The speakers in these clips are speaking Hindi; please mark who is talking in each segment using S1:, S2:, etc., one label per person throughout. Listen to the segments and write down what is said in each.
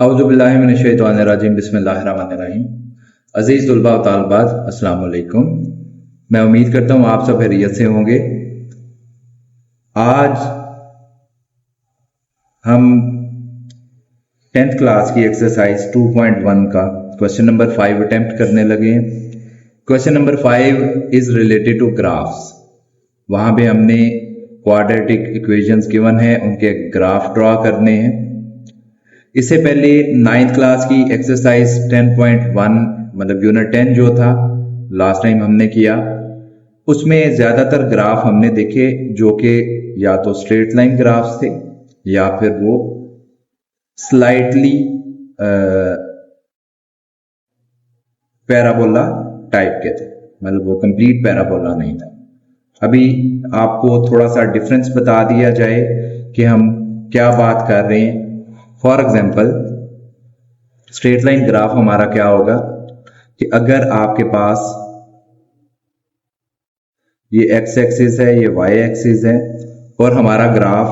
S1: औज़ुबिल्लाहि मिनश्शैतानिर्रजीम बिस्मिल्लाहिर्रहमानिर्रहीम। अज़ीज़ तुलबा व तालिबात, अस्सलाम वालेकुम। मैं उम्मीद करता हूँ आप सब खैरियत से होंगे। आज हम 10th क्लास की एक्सरसाइज 2.1 का क्वेश्चन नंबर 5 अटेम्प्ट करने लगे हैं। Question number 5 is related to graphs. वहां पे हमने क्वाड्रेटिक इक्वेशंस गिवन है, उनके ग्राफ ड्रॉ करने हैं। इससे पहले 9th क्लास की एक्सरसाइज 10.1 मतलब यूनिट 10 जो था लास्ट टाइम हमने किया, उसमें ज्यादातर ग्राफ हमने देखे जो कि या तो स्ट्रेट लाइन ग्राफ्स थे या फिर वो स्लाइटली पैराबोला टाइप के थे, मतलब वो कंप्लीट पैराबोला नहीं था। अभी आपको थोड़ा सा डिफरेंस बता दिया जाए कि हम क्या बात कर रहे हैं। For example straight line graph हमारा क्या होगा कि अगर आपके पास ये एक्स एक्सिस है, ये वाई एक्सिस है और हमारा ग्राफ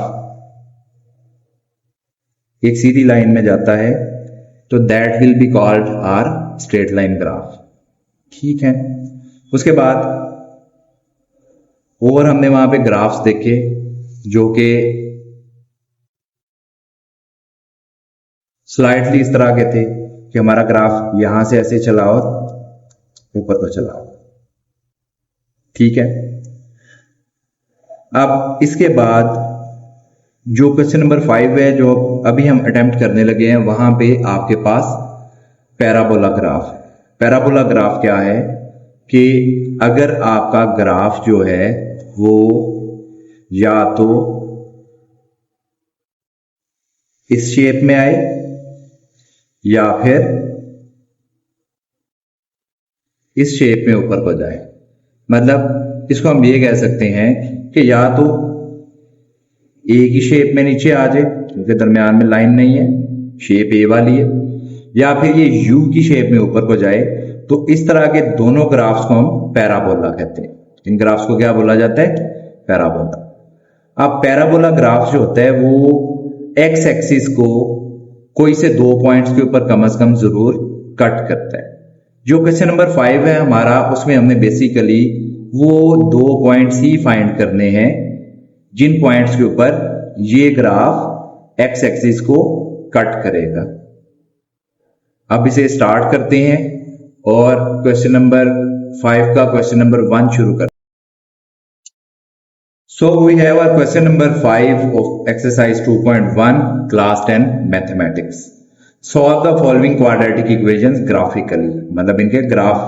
S1: एक सीधी लाइन में जाता है, तो that will be called are straight line graph. ठीक है। उसके बाद और हमने वहां पे ग्राफ्स देखे जो कि स्लाइटली इस तरह के थे कि हमारा ग्राफ यहां से ऐसे चला और ऊपर को चला। ठीक है। अब इसके बाद जो क्वेश्चन नंबर 5 है जो अभी हम अटेम्प्ट करने लगे हैं, वहां पे आपके पास पैराबोला ग्राफ। पैराबोला ग्राफ क्या है कि अगर आपका ग्राफ जो है वो या तो इस शेप में आए या फिर इस शेप में ऊपर को जाए, मतलब इसको हम ये कह सकते हैं कि या तो ए की शेप में नीचे आ जाए क्योंकि दरमियान में लाइन नहीं है, शेप ए वाली है, या फिर ये यू की शेप में ऊपर को जाए। तो इस तरह के दोनों ग्राफ्स को हम पैराबोला कहते हैं। इन ग्राफ्स को क्या बोला जाता है? पैराबोला। अब पैराबोला ग्राफ जो होता है वो एक्स एक्सिस को कोई से 2 पॉइंट्स के ऊपर कम से कम जरूर कट करता है। जो क्वेश्चन नंबर 5 है हमारा, उसमें हमने बेसिकली वो 2 पॉइंट्स ही फाइंड करने हैं जिन पॉइंट्स के ऊपर ये ग्राफ एक्स एक्सिस को कट करेगा। अब इसे स्टार्ट करते हैं और क्वेश्चन नंबर 5 का क्वेश्चन नंबर 1 शुरू करते हैं। So we have our question number 5 of exercise 2.1 class 10 mathematics. Solve the following quadratic equations graphically, मतलब इनके ग्राफ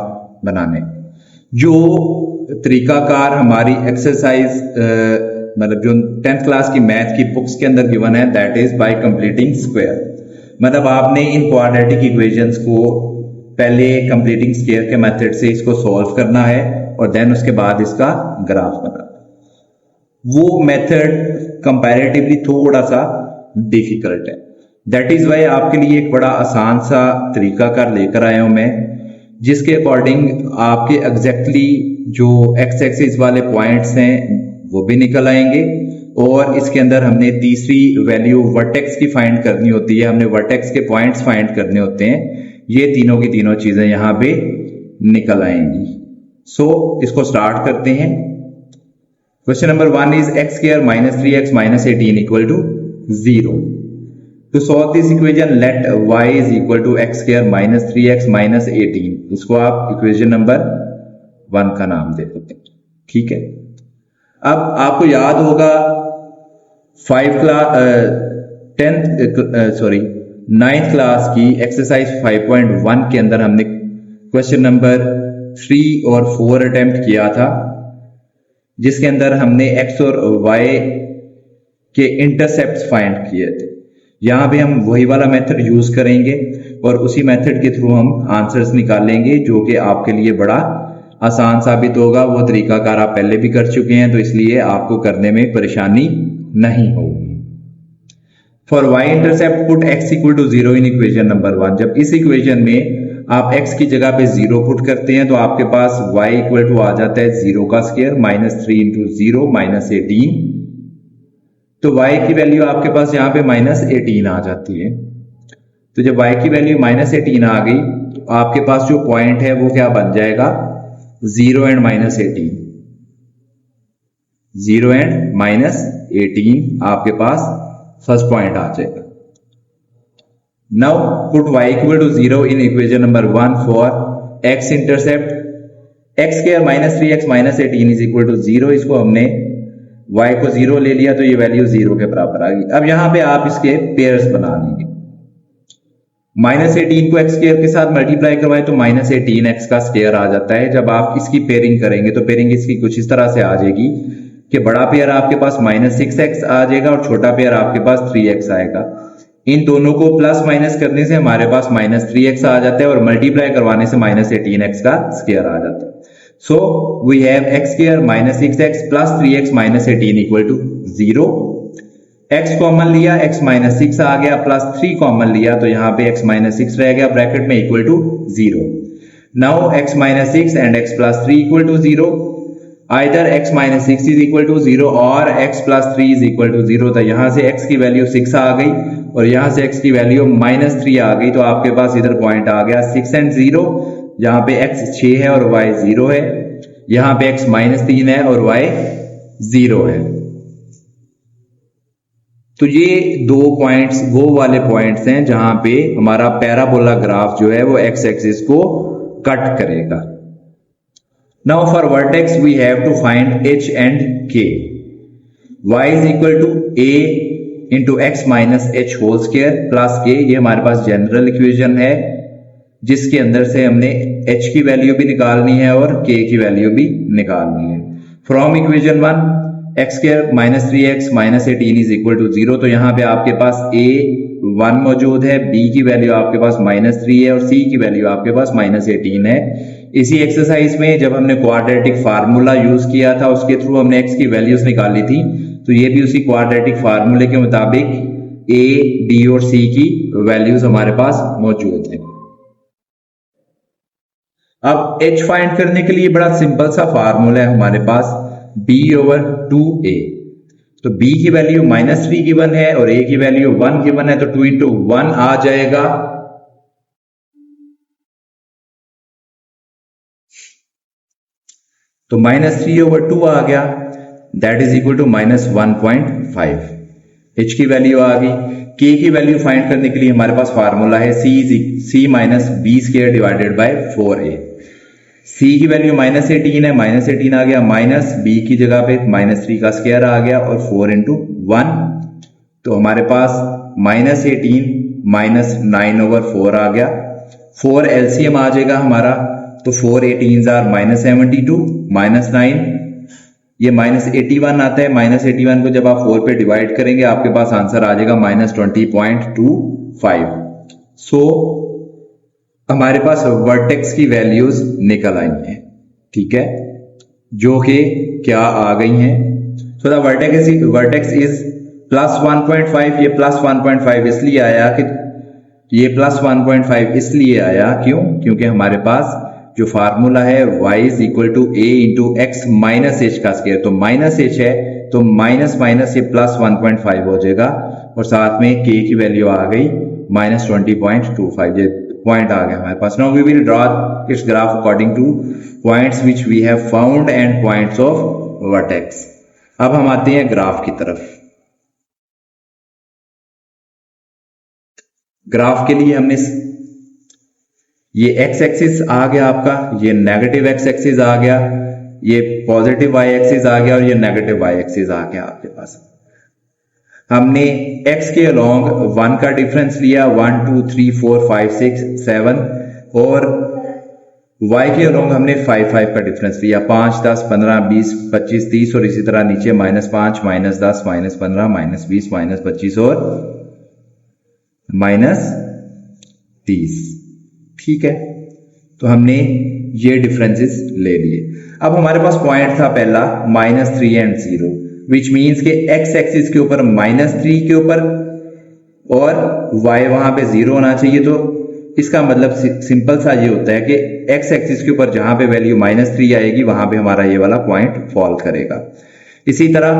S1: बनाने। जो तरीकाकार हमारी एक्सरसाइज मतलब जो 10th क्लास की मैथ की बुक्स के अंदर गिवन है, that is by completing square. मतलब आपने इन क्वाड्रेटिक इक्वेशंस को पहले कंप्लीटिंग स्क्वायर के मेथड से इसको सॉल्व करना है और देन उसके बाद इसका ग्राफ बनाना। वो मेथड कंपैरेटिवली थोड़ा सा डिफिकल्ट है, दैट इज वाई आपके लिए एक बड़ा आसान सा तरीका कर लेकर आया हूं मैं, जिसके अकॉर्डिंग आपके एग्जैक्टली जो एक्स एक्सिस वाले पॉइंट्स हैं वो भी निकल आएंगे। और इसके अंदर हमने तीसरी वैल्यू वर्टेक्स की फाइंड करनी होती है, हमने वर्टेक्स के पॉइंट्स फाइंड करने होते हैं। ये तीनों की तीनों चीजें यहां पे निकल आएंगी। सो इसको स्टार्ट करते हैं। Question number 1 is x square minus 3x minus 18 equal to 0. To solve this equation, let y is equal to x square minus 3x minus 18. इसको आप इक्वेशन नंबर 1 का नाम दे देते हैं। ठीक है। अब आपको याद होगा 9th क्लास की एक्सरसाइज 5.1 के अंदर हमने क्वेश्चन नंबर 3 और 4 अटेम्प्ट किया था, जिसके अंदर हमने x और y के इंटरसेप्ट्स फाइंड किए थे। यहां भी हम वही वाला मेथड यूज करेंगे और उसी मेथड के थ्रू हम आंसर्स निकालेंगे, जो कि आपके लिए बड़ा आसान साबित होगा। वो तरीकाकार आप पहले भी कर चुके हैं, तो इसलिए आपको करने में परेशानी नहीं होगी। For y intercept put x equal to 0 in equation number 1। जब इस इक्वेशन में आप x की जगह पे 0 पुट करते हैं तो आपके पास y इक्वल टू आ जाता है 0 का स्क्वायर माइनस 3 इंटू 0 माइनस 18। तो y की वैल्यू आपके पास यहाँ पे -18 आ जाती है। तो जब y की वैल्यू -18 आ गई तो आपके पास जो पॉइंट है वो क्या बन जाएगा, 0 एंड -18। 0 एंड -18 आपके पास फर्स्ट पॉइंट आ जाएगा। Now put y equal to 0 in equation number 1 for x intercept x square -3x -18 is equal to 0। इसको हमने y को 0 ले लिया तो ये वैल्यू 0 के बराबर आ गई। अब यहां पे आप इसके पेयर्स बना लेंगे। -18 को x स्क्वायर के साथ मल्टीप्लाई करवाए तो -18x का स्क्वायर आ जाता है। जब आप इसकी पेयरिंग करेंगे तो पेयरिंग इसकी कुछ इस तरह से आ जाएगी कि बड़ा पेयर आपके पास -6x आ जाएगा और छोटा पेयर आपके पास 3x आएगा। इन दोनों को प्लस माइनस करने से हमारे पास -3x आ जाता है और मल्टीप्लाई करवाने से -18x का स्क्वायर आ जाता है। So we have x square -6x plus 3x -18 equal to 0। x common लिया, x -6 आ गया, प्लस 3 कॉमन लिया तो यहाँ पे x -6 रह गया ब्रैकेट में equal to 0। Now x -6 and x plus 3 equal to 0। Either x -6 is equal to 0 और x plus 3 is equal to 0। तो यहां से x की वैल्यू 6 आ गई और यहां से x की वैल्यू -3 आ गई। तो आपके पास इधर पॉइंट आ गया 6 एंड 0, जहां पे x 6 है और y 0 है। यहां पे x -3 है और y 0 है। तो ये दो पॉइंट्स वो वाले पॉइंट्स हैं जहां पे हमारा पैराबोला ग्राफ जो है वो x एक्सिस को कट करेगा। Now for vertex we have to find h and k. y is equal to a into x minus h whole square plus k। ये हमारे पास जनरल इक्वेशन है जिसके अंदर से हमने h की वैल्यू भी निकालनी है और k की वैल्यू भी निकालनी है। From equation 1 x square -3x -18 is equal to 0। तो यहाँ पे आपके पास a 1 मौजूद है, b की वैल्यू आपके पास -3 है और c की वैल्यू आपके पास -18 है। इसी एक्सरसाइज में जब हमने क्वाड्रेटिक फार्मूला यूज किया था उसके थ्रू हमने x की वैल्यूज निकाली थी, तो ये भी उसी क्वाड्रेटिक फार्मूले के मुताबिक a, b और c की वैल्यूज हमारे पास मौजूद है। अब h फाइंड करने के लिए बड़ा सिंपल सा फार्मूला है हमारे पास, b/2a। तो b की वैल्यू -3 गिवन है और a की वैल्यू 1 गिवन है, तो 2 into 1 आ जाएगा। तो -3/2 आ गया, that is equal to -1.5। h की वैल्यू आ गई। k की वैल्यू फाइंड करने के लिए हमारे पास फार्मूला है c minus b square divided by 4a। c की वैल्यू -18 है, -18 आ गया, माइनस b की जगह पे -3 का स्क्वायर आ गया और 4 into 1। तो हमारे पास -18 -9/4 आ गया। 4 एलसीएम आ जाएगा हमारा, तो 4 18s are -72 -9, ये -81 आता है। -81 को जब आप 4 पे डिवाइड करेंगे आपके पास आंसर आ जाएगा -20.25। सो हमारे पास वर्टेक्स की वैल्यूज निकल आई हैं, ठीक है, जो कि क्या आ गई हैं। So the vertex is +1.5। ये +1.5 इसलिए आया कि ये +1.5 इसलिए आया क्योंकि हमारे पास जो फार्मूला है y is equal to a into x minus h का स्क्वायर। तो माइनस एच है तो माइनस माइनस ये +1.5 हो जाएगा और साथ में k की वैल्यू आ गई -20.25। ये पॉइंट आ गया हमारे पास। Now we will draw its graph according to points which we have found and points of vertex. अब हम आते हैं ग्राफ की तरफ। ग्राफ के लिए हमने ये x एक्सिस आ गया आपका, ये नेगेटिव x एक्सिस आ गया, ये पॉजिटिव y एक्सिस आ गया और ये नेगेटिव y एक्सिस आ गया आपके पास। हमने x के अलोंग 1 का डिफरेंस लिया, 1 2 3 4 5 6 7, और y के अलोंग हमने 5 5 का डिफरेंस लिया, 5 10 15 20 25 30 और इसी तरह नीचे -5 -10 -15 -20 -25 और -30। ठीक है, तो हमने ये डिफरेंसेस ले लिए। अब हमारे पास पॉइंट था पहला -3 एंड 0, विच मीन्स के x एक्सिस के ऊपर -3 के ऊपर और y वहां पे 0 होना चाहिए। तो इसका मतलब सिंपल सा ये होता है कि x एक्सिस के ऊपर जहां पे वैल्यू -3 आएगी वहां पे हमारा ये वाला पॉइंट फॉल करेगा। इसी तरह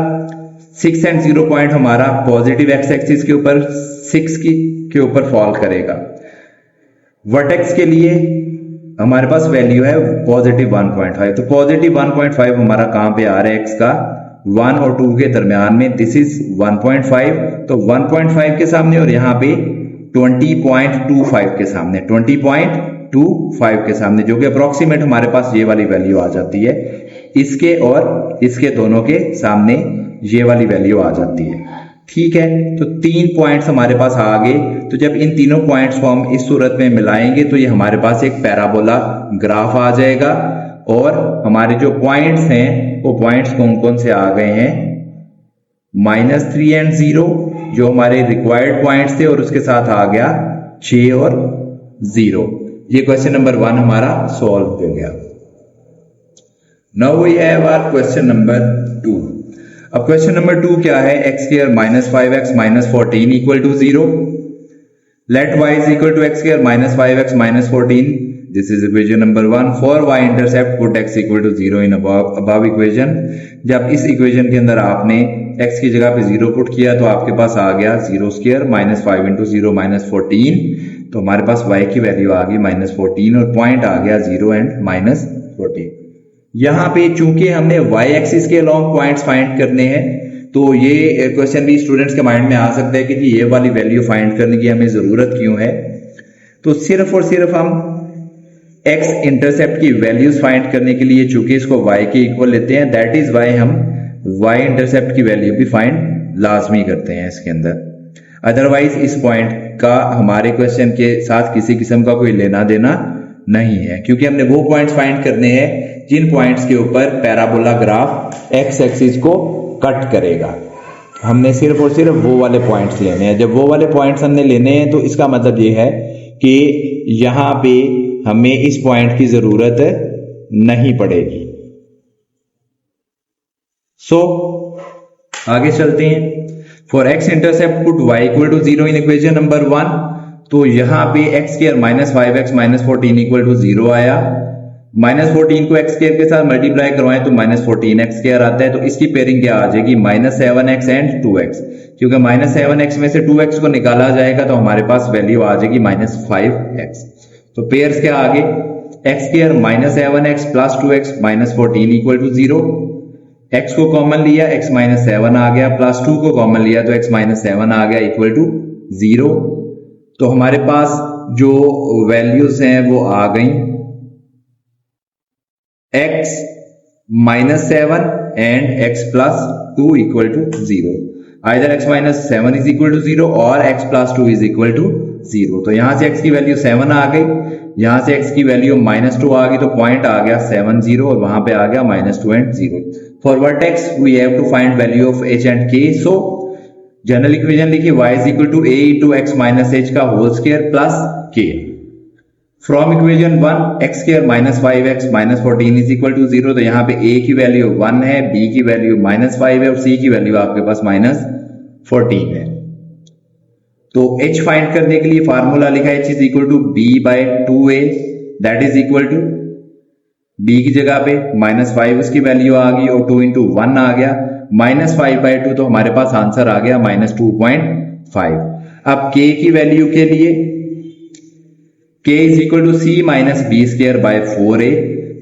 S1: 6 एंड 0 पॉइंट हमारा पॉजिटिव x एक्सिस के ऊपर 6 के ऊपर फॉल करेगा। वर्टेक्स के लिए हमारे पास वैल्यू है पॉजिटिव 1.5, तो पॉजिटिव 1.5 हमारा कहां पे आ रहा है, एक्स का 1 और 2 के दरमियान में, दिस इज 1.5, तो 1.5 के सामने और यहाँ पे 20.25 के सामने, 20.25 के सामने, जो कि अप्रोक्सीमेट हमारे पास ये वाली वैल्यू आ जाती है। इसके और इसके दोनों के सामने ये वाली वैल्यू आ जाती है। ठीक है, तो 3 पॉइंट्स हमारे पास आ गए। तो जब इन तीनों पॉइंट्स को हम इस सूरत में मिलाएंगे तो ये हमारे पास एक पैराबोला ग्राफ आ जाएगा। और हमारे जो पॉइंट्स हैं वो पॉइंट्स कौन कौन से आ गए हैं, -3 एंड 0 जो हमारे रिक्वायर्ड पॉइंट्स थे, और उसके साथ आ गया 6 और 0। ये क्वेश्चन नंबर 1 हमारा सॉल्व हो गया। Now we have our question number 2। अब क्वेश्चन नंबर 2 क्या है, x square -5x -14 equal to 0, let y is equal to x square -5x -14, this is equation number 1। For y intercept put x equal to 0 in above equation. जब इस इक्वेशन के अंदर आपने x की जगह पे 0 पुट किया तो आपके पास आ गया 0 स्क्वायर -5 इंटू 0 -14, तो हमारे पास y की वैल्यू आ गई -14 और पॉइंट आ गया 0 एंड -14। यहाँ पे चूंकि हमने y एक्सिस के अलोंग पॉइंट्स फाइंड करने हैं, तो ये क्वेश्चन भी स्टूडेंट्स के माइंड में आ सकता है कि जी ये वाली वैल्यू फाइंड करने की हमें जरूरत क्यों है। तो सिर्फ और सिर्फ हम x इंटरसेप्ट की वैल्यूज फाइंड करने के लिए चूंकि इसको y के इक्वल लेते हैं, दैट इज वाई हम y इंटरसेप्ट की वैल्यू भी फाइंड लाजमी करते हैं इसके अंदर। अदरवाइज इस पॉइंट का हमारे क्वेश्चन के साथ किसी किस्म का कोई लेना देना नहीं है, क्योंकि हमने वो पॉइंट्स फाइंड करने हैं जिन पॉइंट्स के ऊपर पैराबोला ग्राफ x एक्सिस को कट करेगा। हमने सिर्फ और सिर्फ वो वाले पॉइंट्स लेने हैं। जब वो वाले पॉइंट्स हमने लेने हैं तो इसका मतलब ये है कि यहां पे हमें इस पॉइंट की जरूरत नहीं पड़ेगी। सो आगे चलते हैं। For x intercept put y equal to 0 in equation number 1, तो यहां पे x square -5x -14 equal to 0 आया। -14 को x स्क्वायर के साथ मल्टीप्लाई करवाएं तो -14x स्क्वायर आता है, तो इसकी पेयरिंग क्या आ जाएगी, -7x एंड 2x। क्योंकि -7x में से 2x को निकाला जाएगा तो हमारे पास वैल्यू आ जाएगी -5x। तो पेयर्स क्या आ गए, x square -7x plus 2x -14 equal to 0। x को कॉमन लिया, x -7 आ गया, प्लस 2 को कॉमन लिया तो x -7 आ गया इक्वल टू 0। तो हमारे पास जो वैल्यूज हैं वो आ गई x -7 and x plus 2 equal to 0। Either x -7 is equal to 0 और x plus 2 is equal to 0। तो यहां से x की वैल्यू 7 आ गई, यहां से x की वैल्यू -2 आ गई, तो पॉइंट आ गया 7 0 और वहां पे आ गया -2 and 0। For vertex we have to find value of h and k। So general equation लिखिए y is equal to a into x minus h का whole square plus k। From equation 1 x square -5x -14 is equal to 0, तो यहाँ पे a की वैल्यू 1 है, b की वैल्यू -5 है और c की वैल्यू आपके पास -14 है। तो h फाइंड करने के लिए फार्मूला लिखा है h is equal to b/2a, that is equal to b की जगह पे -5 उसकी वैल्यू आ गई और 2 into 1 आ गया, -5/2, तो हमारे पास आंसर आ गया -2.5। अब k की वैल्यू के लिए k is equal to c minus b square by 4a,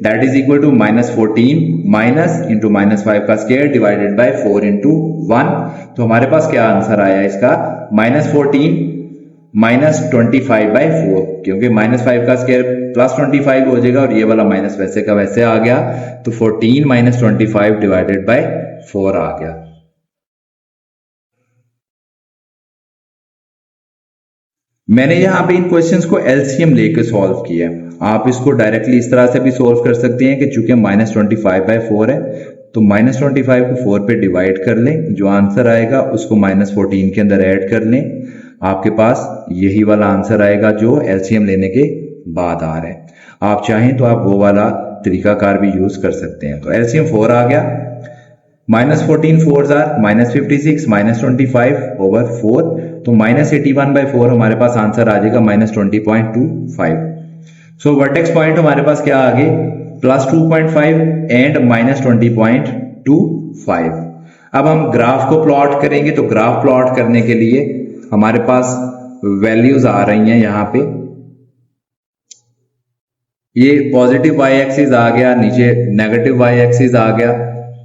S1: that is equal to -14 minus into -5 का स्क्वायर डिवाइडेड बाय 4 into 1। तो हमारे पास क्या आंसर आया इसका, -14 -25/4, क्योंकि -5 का स्क्वायर +25 हो जाएगा और ये वाला माइनस वैसे का वैसे आ गया, तो 14 - 25 डिवाइडेड बाय 4 आ गया। मैंने यहाँ पे इन क्वेश्चंस को एलसीएम लेकर सॉल्व किया है। आप इसको डायरेक्टली इस तरह से भी सॉल्व कर सकते हैं कि चूंकि -25/4 है तो -25 को 4 पे डिवाइड कर लें, जो आंसर आएगा उसको -14 के अंदर ऐड कर लें, आपके पास यही वाला आंसर आएगा जो एलसीएम लेने के बाद आ रहा है। आप चाहें तो आप वो वाला तरीकाकार भी यूज कर सकते हैं। तो एलसीएम 4 आ गया, -14 4s are -56 -25 over 4, तो -81/4 हमारे पास आंसर आ जाएगा -20.25। सो वर्टेक्स पॉइंट हमारे पास क्या आ गए, +2.5 एंड -20.25। अब हम ग्राफ को प्लॉट करेंगे, तो ग्राफ प्लॉट करने के लिए हमारे पास वैल्यूज आ रही हैं यहाँ पे। ये पॉजिटिव वाई एक्सिस आ गया, नीचे नेगेटिव वाई एक्सिस आ गया,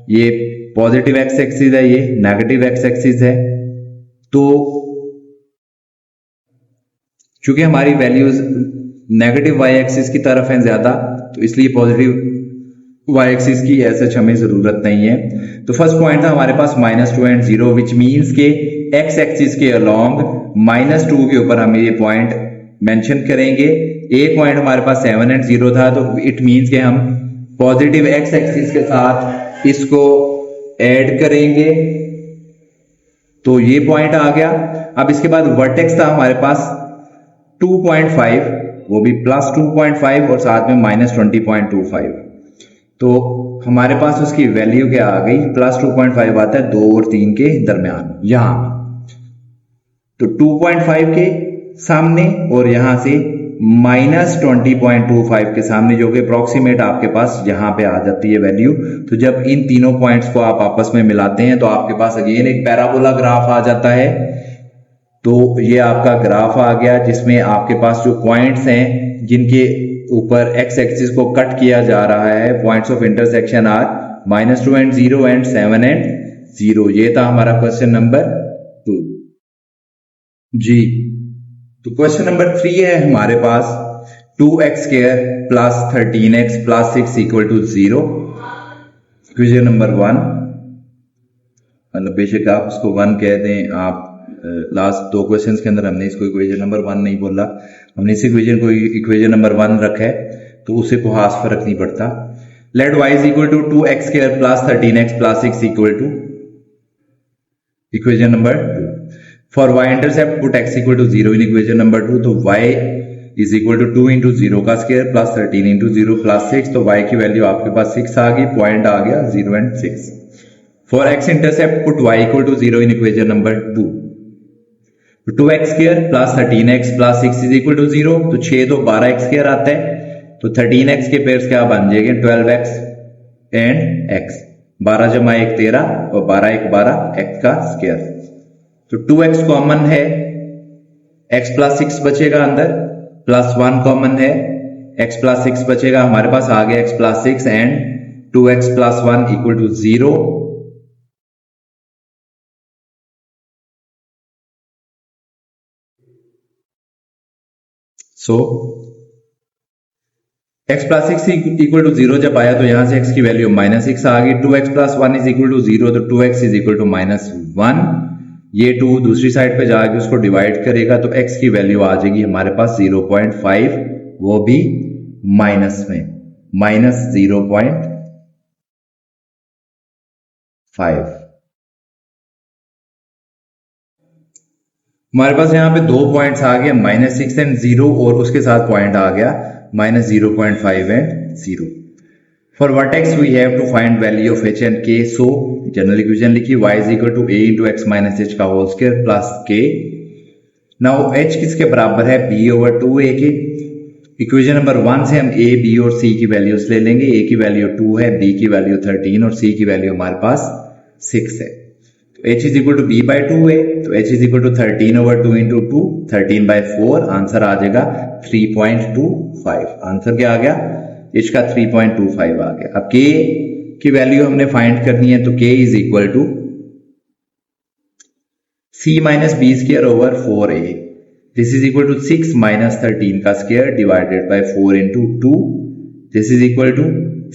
S1: ये पॉजिटिव एक्स एक्सिस है, ये नेगेटिव एक्स एक्सिस है। तो चूंकि हमारी वैल्यूज नेगेटिव वाई एक्सिस की तरफ हैं ज्यादा, तो इसलिए पॉजिटिव वाई एक्सिस की ऐसे हमें जरूरत नहीं है। तो फर्स्ट पॉइंट था हमारे पास -2 एंड 0, विच मीन्स के एक्स एक्सिस के अलोंग -2 के ऊपर हम ये पॉइंट मेंशन करेंगे। एक पॉइंट हमारे पास 7 एंड 0 था, तो इट मीन्स के हम पॉजिटिव एक्स एक्सिस के साथ इसको ऐड करेंगे, तो ये पॉइंट आ गया। अब इसके बाद वर्टेक्स था हमारे पास 2.5, वो भी +2.5 और साथ में -20.25। तो हमारे पास उसकी वैल्यू क्या आ गई, +2.5 आता है 2 और 3 के दरमियान यहां, तो 2.5 के सामने और यहां से -20.25 के सामने, जो कि अप्रोक्सीमेट आपके पास यहां पे आ जाती है वैल्यू। तो जब इन तीनों पॉइंट्स को आप आपस में मिलाते हैं तो आपके पास अगेन एक पैराबोला ग्राफ आ जाता है। तो ये आपका ग्राफ आ गया जिसमें आपके पास जो पॉइंट्स हैं जिनके ऊपर एक्स एक्सिस को कट किया जा रहा है, points of intersection are -2 and 0 and 7 and 0। ये था हमारा क्वेश्चन नंबर 2 जी। तो क्वेश्चन नंबर 3 है हमारे पास 2x² + 13x + 6 = 0। इक्वेशन नंबर 1, मतलब बेशक आप उसको 1 कह दें, आप लास्ट 2 क्वेश्चन्स के अंदर हमने इसको इक्वेशन नंबर 1 नहीं बोला, हमने इस इक्वेशन को इक्वेशन नंबर 1 रखा है, तो उससे कोई खास फर्क नहीं पड़ता। लेट y = 2x² + 13x + 6 = equation number 2। For y intercept put x = 0 in equation number 2, तो y = 2 × 0 का स्क्वायर + 13 × 0 + 6, तो y की वैल्यू आपके पास 6 आ गई, पॉइंट आ गया 0 and 6। For x intercept put y = 0 in equation number 2, 2x² + 13x + 6 = 0, तो 6 तो 12x² आता है, तो 13x के पेयर्स क्या बन जाएंगे 12x एंड x, 12 × 1 13 और 12 × 1 12 x का स्क्वायर। तो 2x कॉमन है, x + 6 बचेगा अंदर, +1 कॉमन है, x + 6 बचेगा, हमारे पास आ गया x + 6 and 2x + 1 = 0। So x + 6 = 0 जब आया तो यहां से x की वैल्यू -6 आ गई, 2x + 1 = 0, तो 2x = -1। ये 2 दूसरी साइड पे जाके उसको डिवाइड करेगा, तो x की वैल्यू आ जाएगी हमारे पास 0.5, वो भी माइनस में, -0.5। हमारे पास यहाँ पे 2 पॉइंट्स आ गए, -6 एंड 0, और उसके साथ पॉइंट आ गया -0.5 and 0। For vertex we have to find value of h and k, so general equation लिखी y = a × x - h का whole square + k। Now h किसके बराबर है, b/2a के। इक्वेशन नंबर 1 से हम a, b और c की वैल्यूज ले लेंगे। a की वैल्यू 2 है, b की वैल्यू 13 और c की वैल्यू हमारे पास 6 है। तो h = b/2a, तो h = 13/2 × 2, 13/4, आंसर आ जाएगा 3.25। आंसर क्या आ गया, h का 3.25 आ गया। अब k की वैल्यू हमने फाइंड करनी है, तो k = c - b² / 4a, this = 6 - 13 का square divided by 4 × 2, this =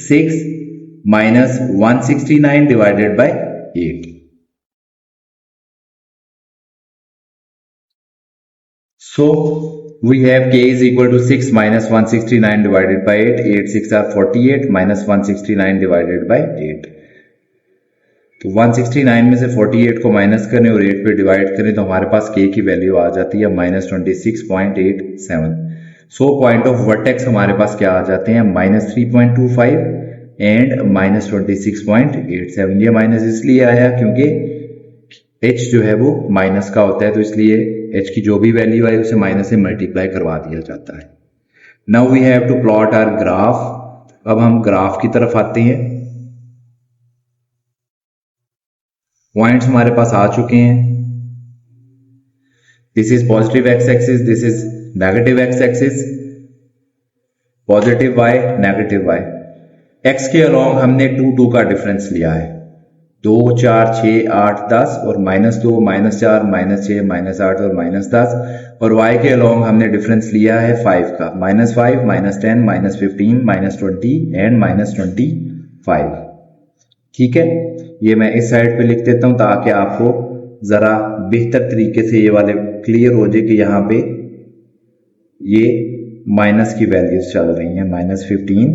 S1: 6 - 169 divided by 8। So we have k is equal to 6 minus 169 divided by 8. 8 6 are 48 minus 169 divided by 8. तो 169 में से 48 को माइनस करें और 8 पे डिवाइड करें तो हमारे पास k की वैल्यू आ जाती है -26.87। सो पॉइंट ऑफ वर्टेक्स हमारे पास क्या आ जाते हैं -3.25 एंड -26.87। ये माइनस इसलिए आया क्योंकि h जो है वो माइनस का होता है, तो इसलिए h की जो भी वैल्यू है उसे माइनस से मल्टीप्लाई करवा दिया जाता है। Now we have to plot our graph. अब हम ग्राफ की तरफ आते हैं। पॉइंट्स हमारे पास आ चुके हैं। This is positive x axis, this is negative x axis, positive y negative y. X के अलोंग हमने 2 2 का डिफरेंस लिया है, 2 4 6 8 10 और -2 -4 -6 -8 और -10, और y के अलोंग हमने डिफरेंस लिया है 5 का, -5 -10 -15 -20 एंड -25। ठीक है, ये मैं इस साइड पे लिख देता हूं ताकि आपको जरा बेहतर तरीके से ये वाले क्लियर हो जाए कि यहाँ पे ये माइनस की वैल्यूज चल रही हैं, -15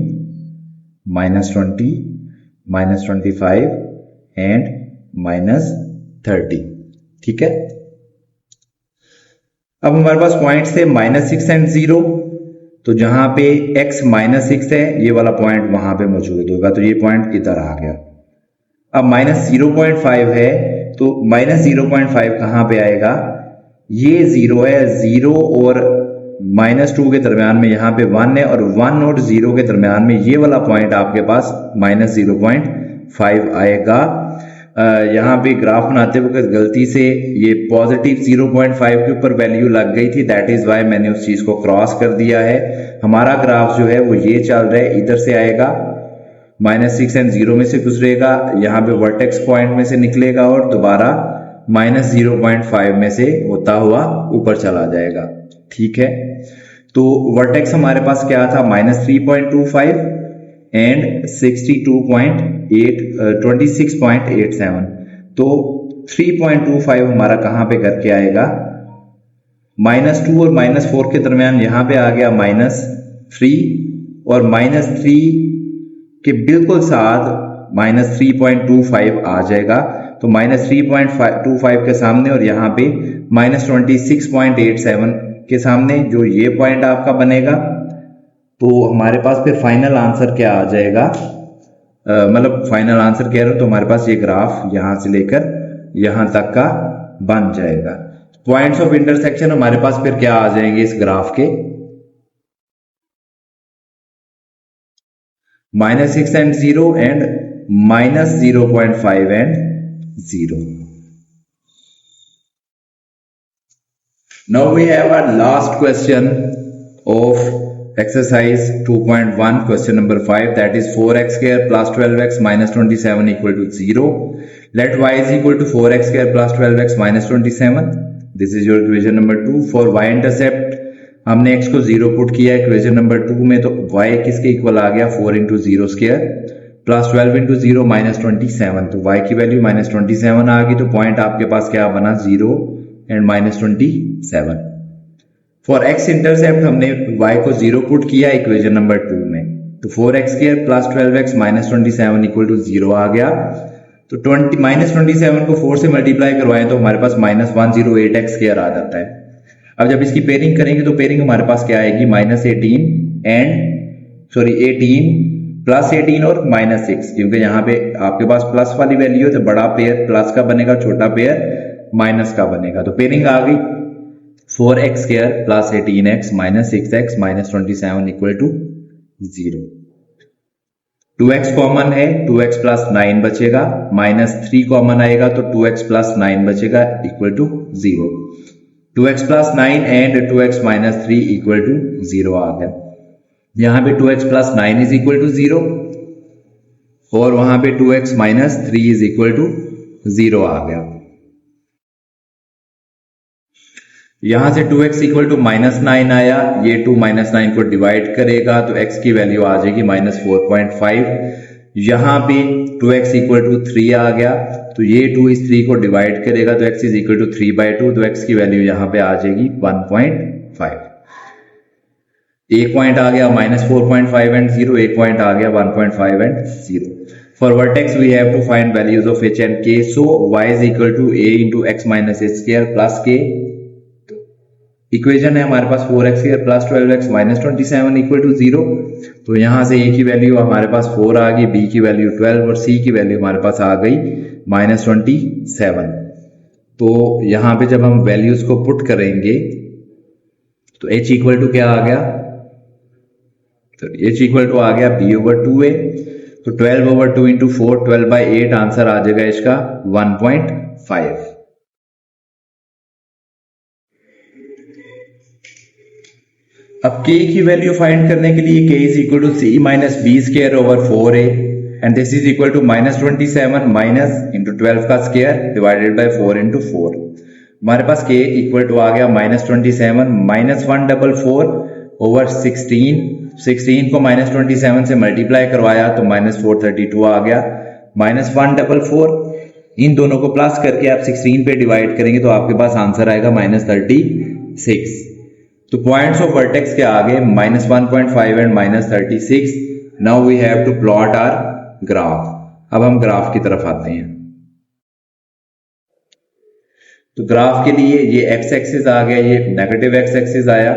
S1: -20 -25 एंड -30। ठीक है, अब हमारे पास पॉइंट्स थे -6 एंड 0, तो जहां पे x -6 है ये वाला पॉइंट वहां पे मौजूद होगा, तो ये पॉइंट इधर आ गया। अब -0.5 है तो -0.5 कहां पे आएगा, ये 0 है, 0 और -2 के दरमियान में यहाँ पे 1 है, और 1 और 0 के दरमियान में ये वाला पॉइंट आपके पास -0.5 आएगा। यहाँ पे ग्राफ बनाते वक्त गलती से ये पॉजिटिव 0.5 के ऊपर वैल्यू लग गई थी, दैट इज वाई मैंने उस चीज को क्रॉस कर दिया है। हमारा ग्राफ जो है वो ये चल रहा है, इधर से आएगा, -6 एंड 0 में से गुजरेगा, यहाँ पे वर्टेक्स पॉइंट में से निकलेगा और दोबारा -0.5 में से होता हुआ ऊपर चला जाएगा। ठीक है, तो वर्टेक्स हमारे पास क्या था, -3.25 एंड 26.87, तो 3.25 हमारा कहां पे करके आएगा, -2 और -4 के दरमियान यहां पे आ गया -3, और -3 के बिल्कुल साथ -3.25 आ जाएगा, तो -3.25 के सामने और यहाँ पे -26.87 के सामने जो ये पॉइंट आपका बनेगा, तो हमारे पास फिर फाइनल आंसर क्या आ जाएगा, मतलब फाइनल आंसर कह रहा हूं तो हमारे पास ये ग्राफ यहां से लेकर यहां तक का बन जाएगा। पॉइंट्स ऑफ इंटरसेक्शन हमारे पास फिर क्या आ जाएंगे इस ग्राफ के, -6 and 0 and -0.5 and 0। Now we have our last question of exercise 2.1, question number 5, that is 4x square plus 12x minus 27 equal to 0. Let y is equal to 4x square plus 12x minus 27. This is your equation number 2. For y intercept हमने x को 0 पुट किया इक्वेशन नंबर 2 में, तो y किसके इक्वल आ गया, 4 इंटू 0 स्क्वायर प्लस 12 इंटू 0 -27, तो y की वैल्यू -27 आ गई, तो पॉइंट आपके पास क्या बना, 0 एंड -27। फॉर x इंटरसेप्ट हमने y को 0 पुट किया इक्वेशन नंबर 2 में, तो 4x square plus 12x -27 equal to 0 आ गया, तो -27 को 4 से मल्टीप्लाई करवाएं तो हमारे पास -108x स्क्वायर आ जाता है। अब जब इसकी पेयरिंग करेंगे तो पेयरिंग हमारे पास क्या आएगी, -18 प्लस 18 और -6, क्योंकि यहाँ पे आपके पास प्लस वाली वैल्यू है तो बड़ा पेयर प्लस का बनेगा, छोटा पेयर माइनस का बनेगा, तो पेयरिंग आ गई 4x square plus 18x minus 6x minus 27 equal to 0। 2x common है, 2x प्लस 9 बचेगा, -3 कॉमन आएगा तो 2x प्लस 9 बचेगा equal to 0। 2x plus 9 and 2x minus 3 equal to 0 आ गया। यहां पे 2x plus 9 is equal to 0 और वहां पे 2x minus 3 is equal to 0 आ गया। यहां से 2x इक्वल टू -9 आया, ये 2 -9 को डिवाइड करेगा तो x की वैल्यू आ जाएगी -4.5। यहां पे 2x इक्वल टू 3 आ गया, तो ये 2 इस 3 को डिवाइड करेगा तो x इज इक्वल टू 3/2, तो x की वैल्यू यहां पे आ जाएगी 1.5। एक पॉइंट आ गया -4.5 एंड 0, एक पॉइंट आ गया 1.5 and 0। For vertex we have to find values of h and k, so y is equal to a into x minus h square plus k। Equation है हमारे पास 4x square plus 12x minus 27 equal to 0, तो यहां से a की वैल्यू हमारे पास 4 आ गई, b की वैल्यू 12 और c की वैल्यू हमारे पास आ गई -27। तो यहां पे जब हम वैल्यूज को पुट करेंगे तो h इक्वल टू क्या आ गया, तो h इक्वल टू आ गया b/2a, तो 12/2 इंटू 4 12/8 आंसर आ जाएगा इसका 1.5। अब k की वैल्यू फाइंड करने के लिए k is equal to c minus b square over 4a and this is equal to -27 minus into 12 का स्केयर डिवाइडेड बाय 4 इंटू 4। हमारे पास k इक्वल टू आ गया -27 माइनस 144 ओवर 16 को -27 से मल्टीप्लाई करवाया तो -432 आ गया, -144 इन दोनों को प्लस करके आप 16 पे डिवाइड करेंगे तो आपके पास आंसर आएगा -36। तो पॉइंट्स ऑफ वर्टेक्स के आगे -1.5 and -36। Now we have to plot our graph. अब हम ग्राफ की तरफ आते हैं। तो ग्राफ के लिए ये एक्स एक्सिस आ गया, ये नेगेटिव एक्स एक्सिस आया।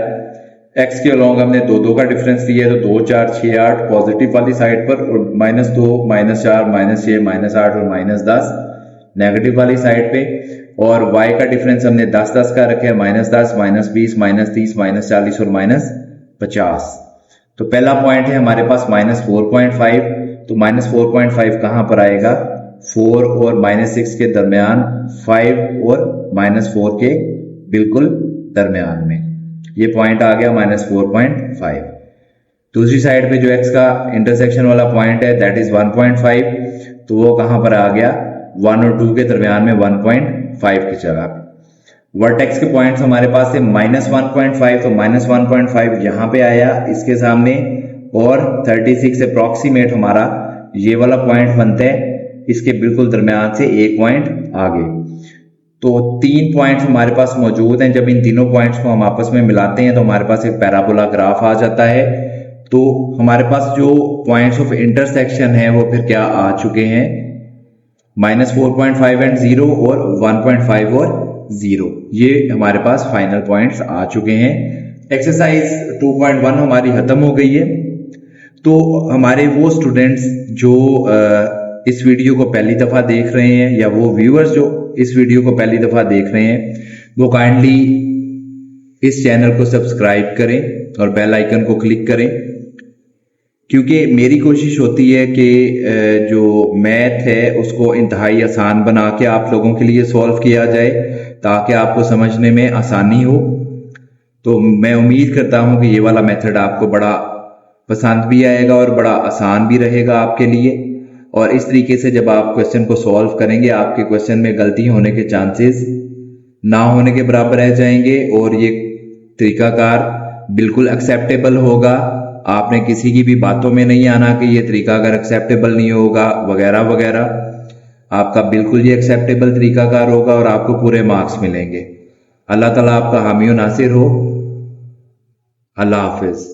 S1: एक्स के अलोंग हमने 2 का डिफरेंस लिया तो 2 4 6 8 पॉजिटिव वाली साइड पर, और -2 -4 -6 -8 और -10 नेगेटिव वाली साइड पे। और y का डिफरेंस हमने 10 10 का रखे, -10 -20 -30 -40 और -50। तो पहला पॉइंट है हमारे पास -4.5। तो -4.5 कहां पर आएगा? 4 और -6 के दरमियान, 5 और -4 के बिल्कुल दरमियान में ये पॉइंट आ गया -4.5। दूसरी साइड पे जो x का इंटरसेक्शन वाला पॉइंट है दैट इज 1.5, तो वो कहां पर आ गया? 1 और 2 के दरमियान में 1.5 की जगह पे। वर्टेक्स के पॉइंट्स हमारे पास है -1.5, तो -1.5 यहां पे आया इसके सामने, और 36 अप्रॉक्सीमेट हमारा ये वाला पॉइंट बनता है, इसके बिल्कुल दरमियान से एक पॉइंट आगे। तो 3 पॉइंट्स हमारे पास मौजूद हैं। जब इन तीनों पॉइंट्स को हम आपस में मिलाते हैं तो हमारे पास एक पैराबोला ग्राफ आ जाता है। तो हमारे पास जो पॉइंट्स ऑफ इंटरसेक्शन है वो फिर क्या आ चुके हैं? -4.5 एंड 0 और 1.5 और 0, ये हमारे पास फाइनल पॉइंट्स आ चुके हैं। एक्सरसाइज 2.1 हमारी खत्म हो गई है। तो हमारे वो स्टूडेंट्स जो इस वीडियो को पहली दफा देख रहे हैं, या वो व्यूअर्स जो इस वीडियो को पहली दफा देख रहे हैं, वो काइंडली इस चैनल को सब्सक्राइब करें और बेल आइकन को क्लिक करें, क्योंकि मेरी कोशिश होती है कि जो मैथ है उसको इंतहाई आसान बना के आप लोगों के लिए सॉल्व किया जाए ताकि आपको समझने में आसानी हो। तो मैं उम्मीद करता हूं कि ये वाला मेथड आपको बड़ा पसंद भी आएगा और बड़ा आसान भी रहेगा आपके लिए। और इस तरीके से जब आप क्वेश्चन को सॉल्व करेंगे आपके क्वेश्चन में गलती होने के चांसेस ना होने के बराबर रह जाएंगे, और ये तरीकाकार बिल्कुल एक्सेप्टेबल होगा। आपने किसी की भी बातों में नहीं आना कि ये तरीका अगर एक्सेप्टेबल नहीं होगा वगैरह वगैरह। आपका बिल्कुल ये एक्सेप्टेबल तरीकाकार होगा और आपको पूरे मार्क्स मिलेंगे। अल्लाह ताला आपका हामी और नासिर हो। अल्लाह हाफिज।